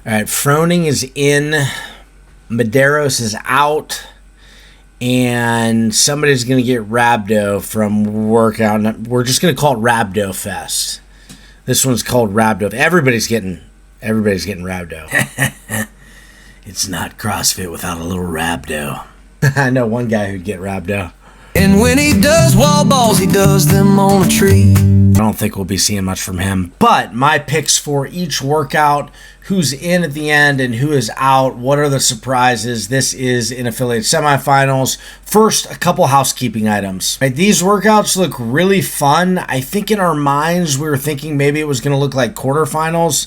All right, Froning is in, Medeiros is out, and somebody's going to get Rhabdo from workout. We're just going to call it Rhabdo Fest. This one's called Rhabdo. Everybody's getting Rhabdo. It's not CrossFit without a little Rhabdo. I know one guy who'd get Rhabdo. And when he does wall balls, he does them on a tree. I don't think we'll be seeing much from him. But my picks for each workout, who's in at the end and who is out, what are the surprises? This is in affiliate semifinals. First, a couple housekeeping items. Right, these workouts look really fun. I think in our minds we were thinking maybe it was going to look like quarterfinals,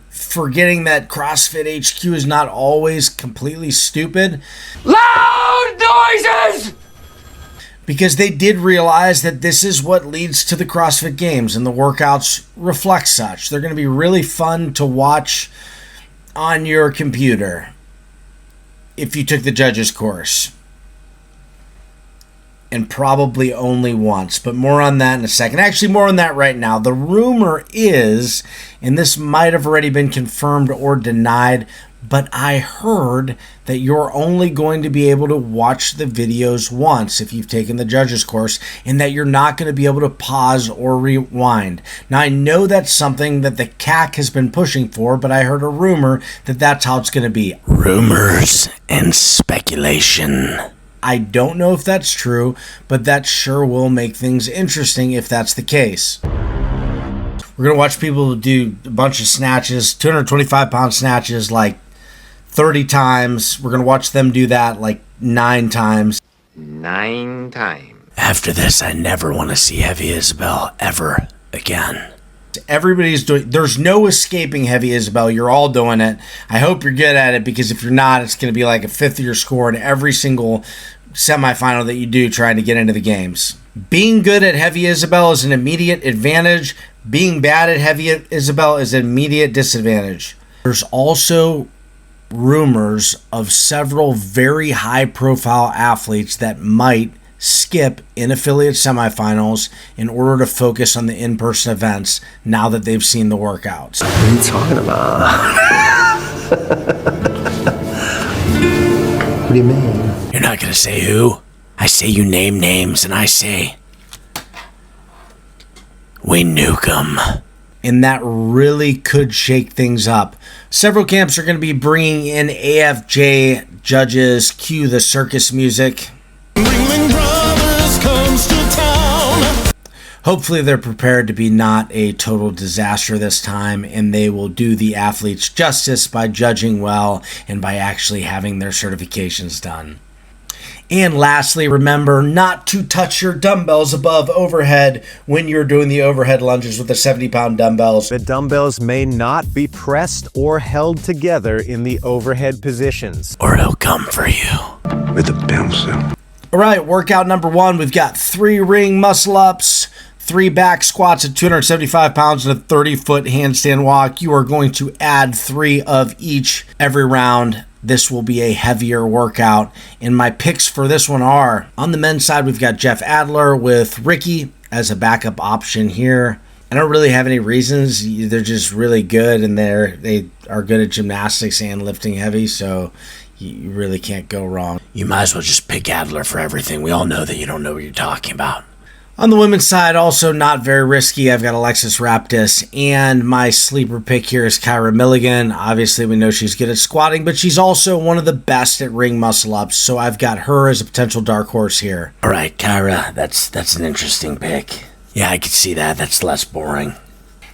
forgetting that CrossFit HQ is not always completely stupid. Loud noises! Because they did realize that this is what leads to the CrossFit Games, and the workouts reflect such. They're going to be really fun to watch on your computer if you took the judges course. And probably only once, but more on that in a second. Actually, more on that right now. The rumor is, and this might have already been confirmed or denied, but I heard that you're only going to be able to watch the videos once if you've taken the judges course, and that you're not going to be able to pause or rewind. Now, I know that's something that the CAC has been pushing for, but I heard a rumor that that's how it's going to be. Rumors and speculation. I don't know if that's true, but that sure will make things interesting if that's the case. We're going to watch people do a bunch of snatches, 225-pound snatches, like 30 times. We're going to watch them do that like 9 times. 9 times. After this, I never want to see Heavy Isabel ever again. Everybody's doing, there's no escaping Heavy Isabel. You're all doing it. I hope you're good at it, because if you're not, it's going to be like a fifth of your score in every single semifinal that you do trying to get into the games. Being good at Heavy Isabel is an immediate advantage. Being bad at Heavy Isabel is an immediate disadvantage. There's also rumors of several very high-profile athletes that might skip in affiliate semifinals in order to focus on the in-person events now that they've seen the workouts. What are you talking about? What do you mean? You're not going to say who? I say you name names, and I say we nuke them. And that really could shake things up. Several camps are going to be bringing in AFJ judges. Cue the circus music. Hopefully they're prepared to be not a total disaster this time, and they will do the athletes justice by judging well and by actually having their certifications done. And lastly, remember not to touch your dumbbells above overhead when you're doing the overhead lunges with the 70-pound dumbbells. The dumbbells may not be pressed or held together in the overhead positions, Or it'll come for you. With a pencil. All right, workout number 1, we've got 3 ring muscle-ups, 3 back squats at 275 pounds, and a 30-foot handstand walk. You are going to add 3 of each every round. This will be a heavier workout. And my picks for this one are, on the men's side, we've got Jeff Adler with Ricky as a backup option here. I don't really have any reasons. They're just really good, and they are good at gymnastics and lifting heavy, so you really can't go wrong. You might as well just pick Adler for everything. We all know that you don't know what you're talking about. On the women's side, also not very risky. I've got Alexis Raptis, and my sleeper pick here is Kyra Milligan. Obviously, we know she's good at squatting, but she's also one of the best at ring muscle-ups, so I've got her as a potential dark horse here. All right, Kyra, that's an interesting pick. Yeah, I can see that. That's less boring.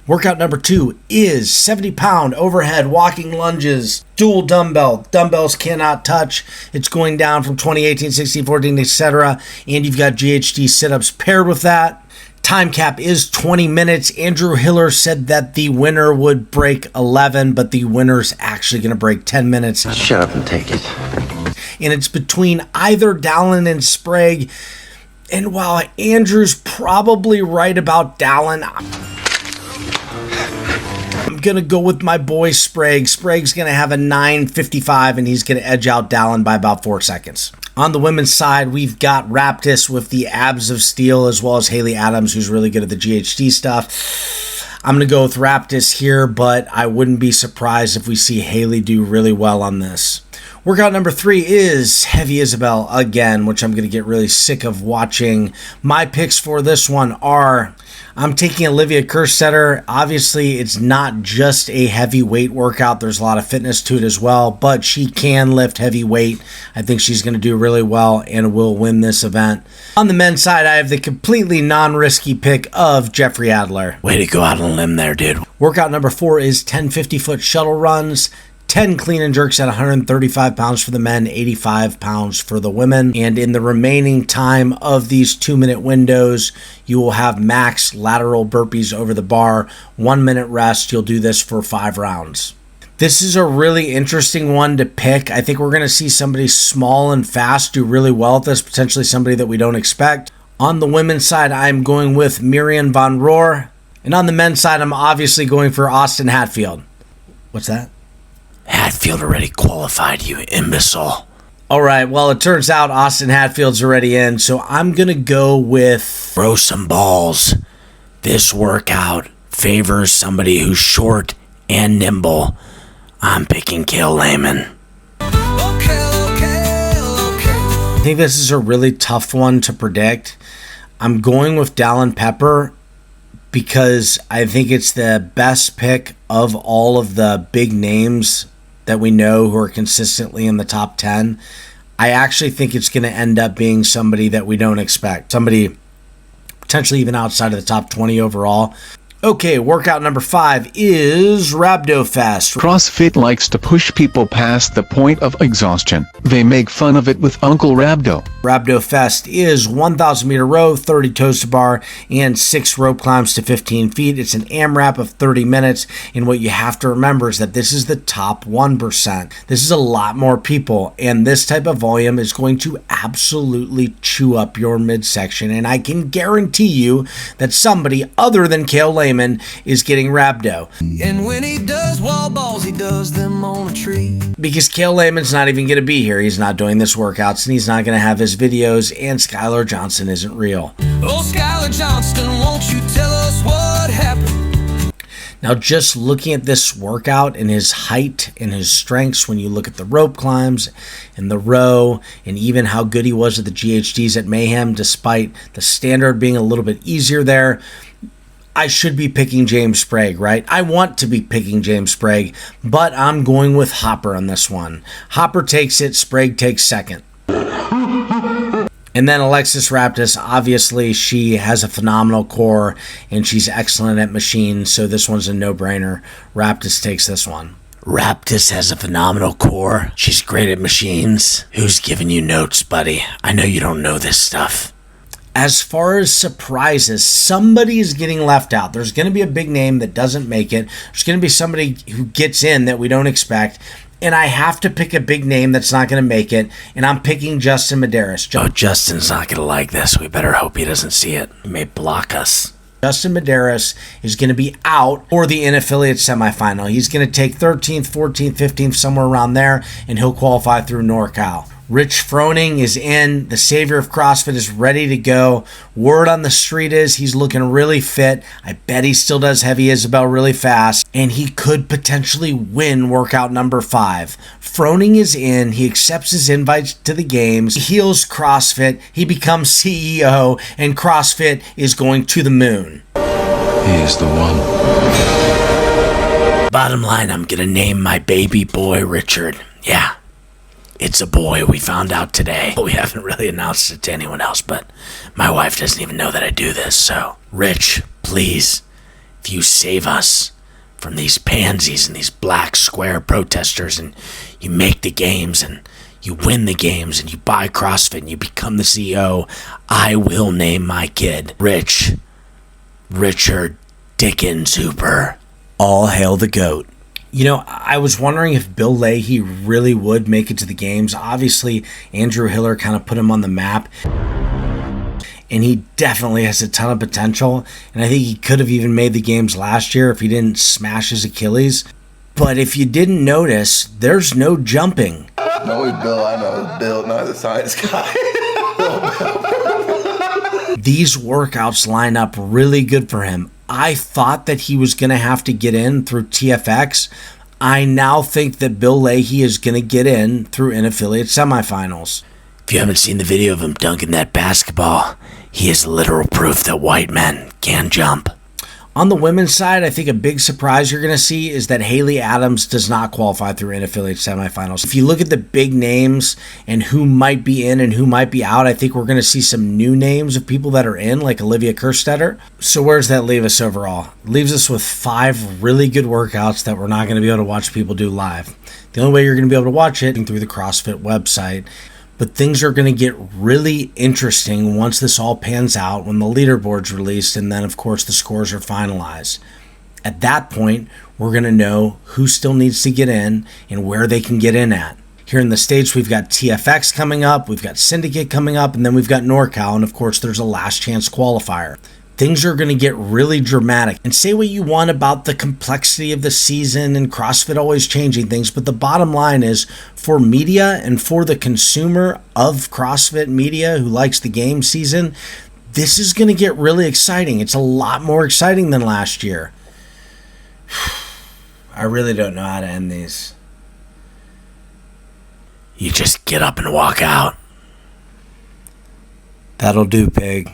Workout number 2 is 70-pound overhead walking lunges, dual dumbbell. Dumbbells cannot touch. It's going down from 20, 18, 16, 14, etc. And you've got GHD sit-ups paired with that. Time cap is 20 minutes. Andrew Hiller said that the winner would break 11, but the winner's actually going to break 10 minutes. Shut up and take it. And it's between either Dallin and Sprague. And while Andrew's probably right about Dallin, I'm going to go with my boy Sprague. Sprague's going to have a 9:55, and he's going to edge out Dallin by about 4 seconds. On the women's side, we've got Raptis with the abs of steel, as well as Haley Adams, who's really good at the GHD stuff. I'm going to go with Raptis here, but I wouldn't be surprised if we see Haley do really well on this. Workout number 3 is Heavy Isabel again, which I'm going to get really sick of watching. My picks for this one are, I'm taking Olivia Kerstetter. Obviously, it's not just a heavy weight workout. There's a lot of fitness to it as well, but she can lift heavy weight. I think she's going to do really well and will win this event. On the men's side, I have the completely non-risky pick of Jeffrey Adler. Way to go out on a limb there, dude. Workout number 4 is 10 50-foot shuttle runs. 10 clean and jerks at 135 pounds for the men, 85 pounds for the women. And in the remaining time of these 2-minute windows, you will have max lateral burpees over the bar. 1 minute rest. You'll do this for 5 rounds. This is a really interesting one to pick. I think we're going to see somebody small and fast do really well at this, potentially somebody that we don't expect. On the women's side, I'm going with Miriam Von Rohr. And on the men's side, I'm obviously going for Austin Hatfield. What's that? Hatfield already qualified, you imbecile. All right, well, it turns out Austin Hatfield's already in, so I'm going to go with throw some balls. This workout favors somebody who's short and nimble. I'm picking Kale Lehman. I think this is a really tough one to predict. I'm going with Dallin Pepper because I think it's the best pick of all of the big names that we know who are consistently in the top 10. I actually think it's going to end up being somebody that we don't expect. Somebody potentially even outside of the top 20 overall. Okay, workout number 5 is Rhabdofest. CrossFit likes to push people past the point of exhaustion. They make fun of it with Uncle Rhabdo. Rhabdofest is 1,000 meter row, 30 toes to bar, and 6 rope climbs to 15 feet. It's an AMRAP of 30 minutes, and what you have to remember is that this is the top 1%. This is a lot more people, and this type of volume is going to absolutely chew up your midsection, and I can guarantee you that somebody other than Kale Lehman is getting rhabdo. And when he does wall balls, he does them on a tree. Because Kale Lehman's not even going to be here. He's not doing this workouts, and he's not going to have his videos, and Skylar Johnson isn't real. Oh, Skylar Johnston, won't you tell us what happened? Now, just looking at this workout and his height and his strengths, when you look at the rope climbs and the row, and even how good he was at the GHDs at Mayhem, despite the standard being a little bit easier there, I should be picking James Sprague, right? I want to be picking James Sprague, but I'm going with Hopper on this one. Hopper takes it, Sprague takes second. And then Alexis Raptis, obviously she has a phenomenal core and she's excellent at machines, so this one's a no-brainer. Raptis takes this one. Raptis has a phenomenal core. She's great at machines. Who's giving you notes, buddy? I know you don't know this stuff. As far as surprises, somebody is getting left out. There's going to be a big name that doesn't make it. There's going to be somebody who gets in that we don't expect. And I have to pick a big name that's not going to make it. And I'm picking Justin Medeiros. Oh, Justin's not going to like this. We better hope he doesn't see it. He may block us. Justin Medeiros is going to be out for the in-affiliate semifinal. He's going to take 13th, 14th, 15th, somewhere around there, and he'll qualify through NorCal. Rich Froning is in. The savior of CrossFit is ready to go. Word on the street is he's looking really fit. I bet he still does Heavy Isabel really fast. And he could potentially win workout number 5. Froning is in. He accepts his invites to the games. He heals CrossFit. He becomes CEO. And CrossFit is going to the moon. He is the one. Bottom line, I'm going to name my baby boy Richard. Yeah. It's a boy, we found out today. We haven't really announced it to anyone else, but my wife doesn't even know that I do this, so. Rich, please, if you save us from these pansies and these black square protesters, and you make the games, and you win the games, and you buy CrossFit, and you become the CEO, I will name my kid Richard Dickens Hooper. All hail the GOAT. You know, I was wondering if Bill Leahy really would make it to the games. Obviously, Andrew Hiller kind of put him on the map. And he definitely has a ton of potential. And I think he could have even made the games last year if he didn't smash his Achilles. But if you didn't notice, there's no jumping. No, Bill, I know. Bill, not the science guy. These workouts line up really good for him. I thought that he was going to have to get in through TFX. I now think that Bill Leahy is going to get in through in-affiliate semifinals. If you haven't seen the video of him dunking that basketball, he is literal proof that white men can jump. On the women's side, I think a big surprise you're going to see is that Haley Adams does not qualify through in-affiliate semifinals. If you look at the big names and who might be in and who might be out, I think we're going to see some new names of people that are in, like Olivia Kerstetter. So where does that leave us overall? It leaves us with 5 really good workouts that we're not going to be able to watch people do live. The only way you're going to be able to watch it is through the CrossFit website. But things are going to get really interesting once this all pans out, when the leaderboard's released, and then, of course, the scores are finalized. At that point, we're going to know who still needs to get in and where they can get in at. Here in the States, we've got TFX coming up, we've got Syndicate coming up, and then we've got NorCal, and of course, there's a last chance qualifier. Things are going to get really dramatic. And say what you want about the complexity of the season and CrossFit always changing things, but the bottom line is, for media and for the consumer of CrossFit media who likes the game season, this is going to get really exciting. It's a lot more exciting than last year. I really don't know how to end these. You just get up and walk out. That'll do, pig.